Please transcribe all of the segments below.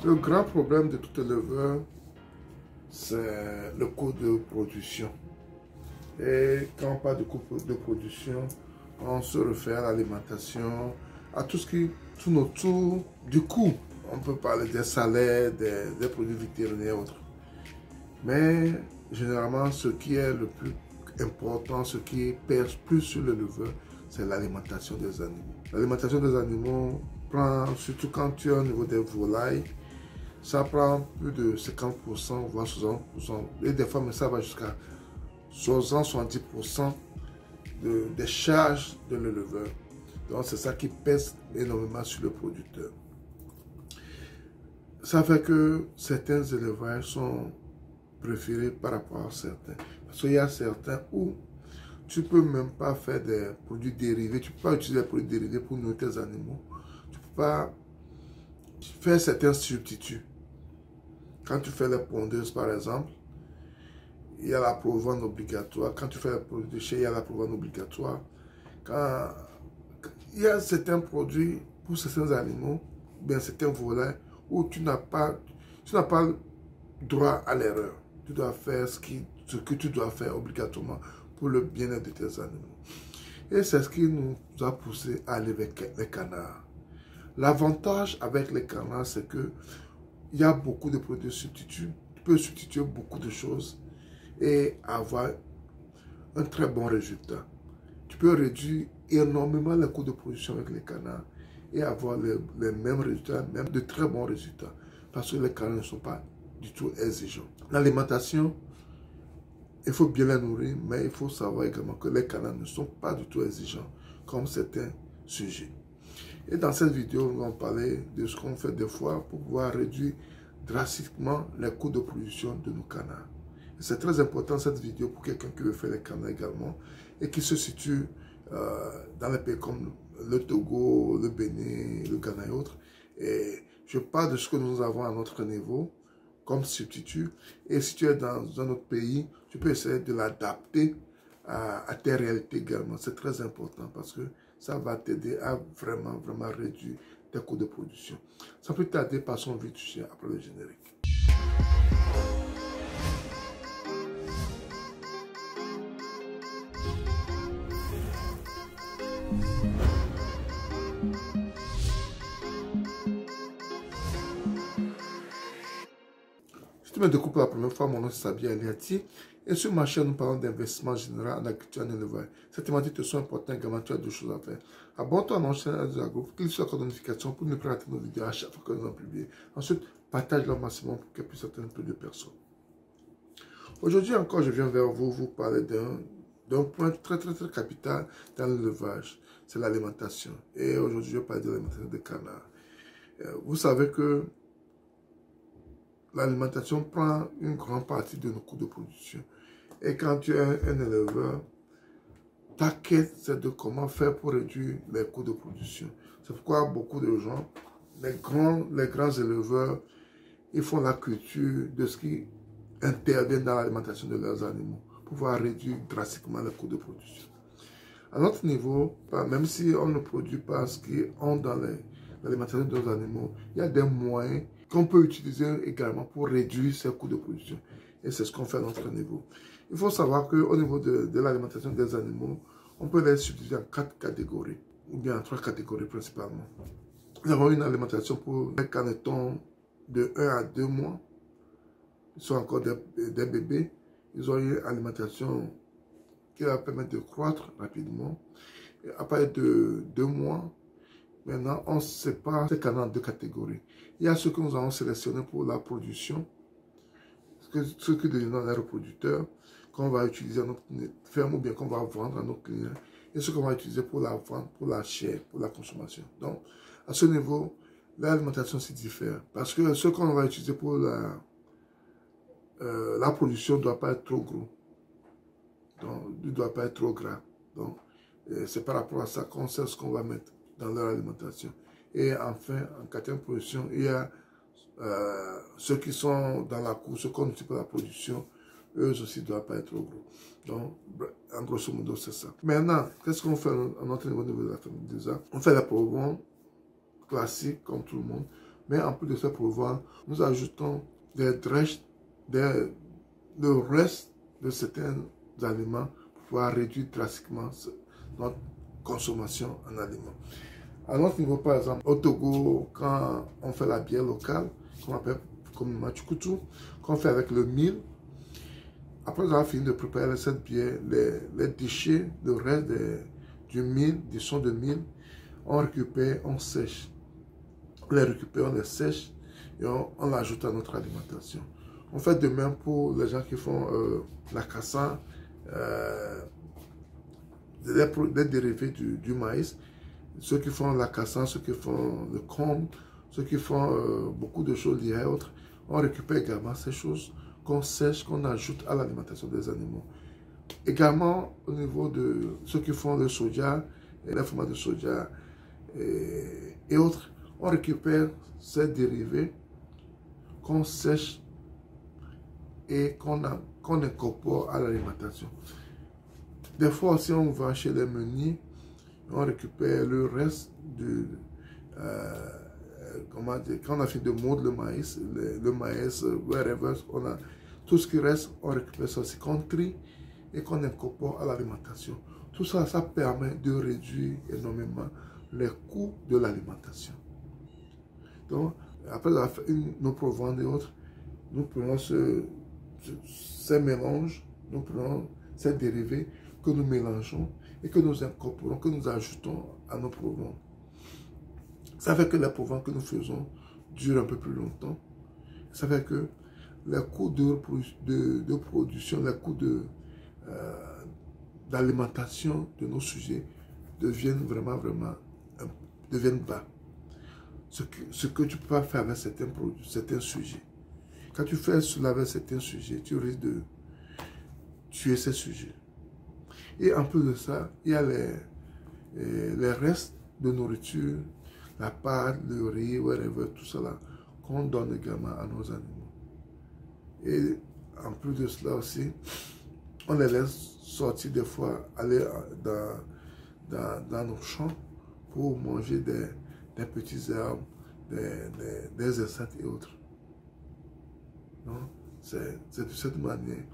Le grand problème de tout éleveur, c'est le coût de production. Et quand on parle de coût de production, on se réfère à l'alimentation, à tout ce qui tourne autour du coût. On peut parler des salaires, des produits vétérinaires et autres. Mais généralement, ce qui est le plus important, ce qui pèse plus sur l'éleveur, c'est l'alimentation des animaux. L'alimentation des animaux prend, surtout quand tu es au niveau des volailles, ça prend plus de 50%, voire 60%. Et des fois, mais ça va jusqu'à 60-70% des charges de l'éleveur. Donc, c'est ça qui pèse énormément sur le producteur. Ça fait que certains élevages sont préférés par rapport à certains. Parce qu'il y a certains où tu ne peux même pas faire des produits dérivés. Tu ne peux pas utiliser des produits dérivés pour nourrir tes animaux. Tu ne peux pas faire certains substituts. Quand tu fais les pondeuses, par exemple, il y a la provende obligatoire. Quand tu fais les produits de chez, il y a la provende obligatoire. Quand il y a certains produits pour certains animaux, bien certains volailles, où tu n'as pas droit à l'erreur. Tu dois faire ce que tu dois faire obligatoirement pour le bien-être de tes animaux. Et c'est ce qui nous a poussé à aller avec les canards. L'avantage avec les canards, c'est que il y a beaucoup de produits substituts. Tu peux substituer beaucoup de choses et avoir un très bon résultat. Tu peux réduire énormément les coûts de production avec les canards et avoir les mêmes résultats, même de très bons résultats. Parce que les canards ne sont pas du tout exigeants. L'alimentation, il faut bien les nourrir, mais il faut savoir également que les canards ne sont pas du tout exigeants comme certains sujets. Et dans cette vidéo, nous allons parler de ce qu'on fait des fois pour pouvoir réduire drastiquement les coûts de production de nos canards. C'est très important cette vidéo pour quelqu'un qui veut faire les canards également et qui se situe dans les pays comme le Togo, le Bénin, le Ghana et autres. Et je parle de ce que nous avons à notre niveau comme substitut. Et si tu es dans un autre pays, tu peux essayer de l'adapter à tes réalités également. C'est très important parce que ça va t'aider à vraiment réduire tes coûts de production. Sans plus tarder, passons vite après le générique. Si tu me découvres pour la première fois, mon nom c'est Sabi Aliati. Et sur ma chaîne, nous parlons d'investissement général en agriculture et en élevage. Ces thématiques te sont importantes également, tu as deux choses à faire. Abonne-toi à notre chaîne de la groupe, clique sur la cloche de notification pour ne pas rater nos vidéos à chaque fois que nous en publions. Ensuite, partage-le au maximum pour qu'elle puisse atteindre plus de personnes. Aujourd'hui encore, je viens vers vous parler d'un point très capital dans l'élevage. C'est l'alimentation. Et aujourd'hui, je vais parler de l'alimentation des canards. Vous savez que l'alimentation prend une grande partie de nos coûts de production. Et quand tu es un éleveur, ta quête, c'est de comment faire pour réduire les coûts de production. C'est pourquoi beaucoup de gens, les grands éleveurs, ils font la culture de ce qui intervient dans l'alimentation de leurs animaux pour pouvoir réduire drastiquement les coûts de production. À notre niveau, même si on ne produit pas ce qui est dans l'alimentation de nos animaux, il y a des moyens qu'on peut utiliser également pour réduire ces coûts de production. Et c'est ce qu'on fait à notre niveau. Il faut savoir qu'au niveau de l'alimentation des animaux, on peut les subdiviser en 4 catégories, ou bien en 3 catégories principalement. Nous avons une alimentation pour les canetons de 1 à 2 mois. Ils sont encore des bébés. Ils ont une alimentation qui va permettre de croître rapidement. Et à partir de 2 mois, maintenant, on sépare ces canards en 2 catégories. Il y a ceux que nous avons sélectionnés pour la production, ceux qui deviennent les reproducteurs, qu'on va utiliser à notre ferme ou bien qu'on va vendre à nos clients, et ceux qu'on va utiliser pour la vente, pour la chair, pour la consommation. Donc, à ce niveau, l'alimentation s'y diffère. Parce que ceux qu'on va utiliser pour la production ne doit pas être trop gros. Donc, il ne doit pas être trop gras. Donc, c'est par rapport à ça qu'on sait ce qu'on va mettre dans leur alimentation. Et enfin, en quatrième position, il y a ceux qui sont dans la course, ceux qu'on utilise pour la production, eux aussi ne doivent pas être trop gros. Donc, en grosso modo, c'est ça. Maintenant, qu'est-ce qu'on fait à notre niveau de la famille déjà? On fait la provende classique, comme tout le monde. Mais en plus de ça, pour vendre, nous ajoutons des drèches, le reste de certains aliments pour pouvoir réduire drastiquement notre consommation en aliments. À notre niveau, par exemple, au Togo, quand on fait la bière locale, qu'on appelle communément Chukutu, qu'on fait avec le mil, après avoir fini de préparer cette bière, les déchets, le reste du mil, des sons de mil, on récupère, on sèche. On les récupère, on les sèche et on l'ajoute à notre alimentation. On fait de même pour les gens qui font la cassane, les dérivés du maïs. Ceux qui font la cassane, ceux qui font le combe, ceux qui font beaucoup de choses liées à autres, on récupère également ces choses qu'on sèche, qu'on ajoute à l'alimentation des animaux. Également, au niveau de ceux qui font le soja, les fromages de soja et autres, on récupère ces dérivés qu'on sèche et qu'on incorpore à l'alimentation. Des fois aussi, on va chez les meuniers, on récupère le reste comment dire, quand on a fini de moudre le maïs, wherever, on a tout ce qui reste, on récupère ça aussi, qu'on trie et qu'on incorpore à l'alimentation. Tout ça, ça permet de réduire énormément les coûts de l'alimentation. Donc, après avoir fait nos proventes et autres, nous prenons ces mélanges, nous prenons ces dérivés que nous mélangeons et que nous incorporons, que nous ajoutons à nos proventes. Ça fait que les proventes que nous faisons durent un peu plus longtemps. Ça fait que les coûts de production, les coûts d'alimentation de nos sujets deviennent vraiment deviennent bas. Ce que tu peux pas faire avec certains sujets. Quand tu fais cela avec certains sujets, tu risques de tuer ces sujets. Et en plus de ça, il y a les restes de nourriture, la pâte, le riz, whatever, tout cela, qu'on donne également à nos animaux. Et en plus de cela aussi, on les laisse sortir des fois, aller dans nos champs pour manger des petits herbes, des insectes et autres. C'est de cette manière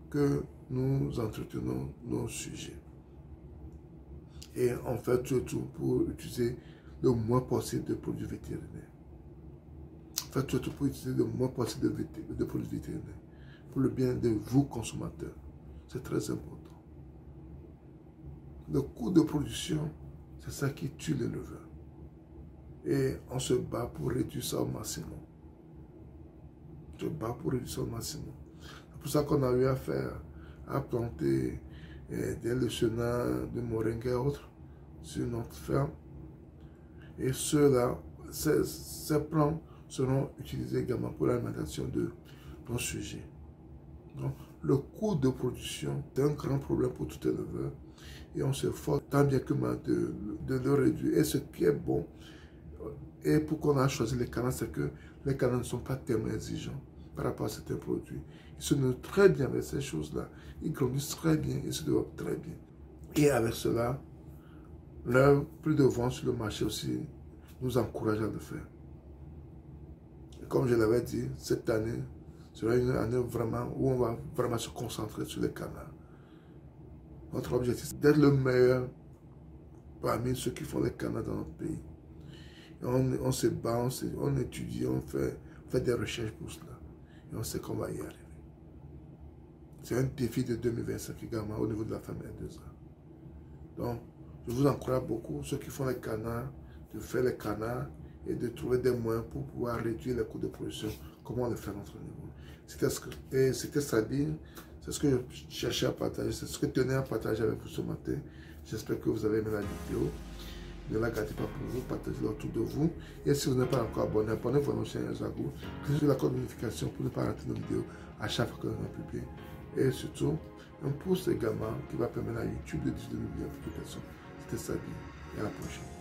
que nous entretenons nos sujets. Et on fait tout pour utiliser le moins possible de produits vétérinaires. On fait tout pour utiliser le moins possible de produits vétérinaires. Pour le bien de vous, consommateurs. C'est très important. Le coût de production, c'est ça qui tue l'éleveur. Et on se bat pour réduire ça au maximum. On se bat pour réduire ça au maximum. C'est pour ça qu'on a eu à planter des lechonats de moringa et autres sur notre ferme. Et ceux-là, ces plants seront utilisés également pour l'alimentation de nos sujets. Donc, le coût de production est un grand problème pour tout éleveur. Et on s'efforce tant bien que mal de le réduire. Et ce qui est bon, et pourquoi on a choisi les canards, c'est que les canards ne sont pas tellement exigeants par rapport à certains produits. Ils se nourrissent très bien avec ces choses-là. Ils grandissent très bien, ils se développent très bien. Et avec cela, leur prix de vente sur le marché aussi nous encourage à le faire. Et comme je l'avais dit, cette année sera une année vraiment où on va vraiment se concentrer sur les canards. Notre objectif, c'est d'être le meilleur parmi ceux qui font les canards dans notre pays. Et on se bat, on étudie, on fait des recherches pour cela. Et on sait qu'on va y arriver. C'est un défi de 2025 également au niveau de la famille à 2 ans. Donc, je vous encourage beaucoup, ceux qui font les canards, de faire les canards et de trouver des moyens pour pouvoir réduire les coûts de production, comment on le fait à notre niveau. C'était Sabine, c'est ce que je cherchais à partager, c'est ce que je tenais à partager avec vous ce matin. J'espère que vous avez aimé la vidéo. Ne la gardez pas pour vous, partagez-la autour de vous. Et si vous n'êtes pas encore abonné, abonnez-vous à notre chaîne Zago. Cliquez sur la cloche de notification pour ne pas rater nos vidéos à chaque fois que nous en publions. Et surtout, un pouce également qui va permettre à YouTube de diffuser nos vidéos à plus de personnes. C'était Sabine et à la prochaine.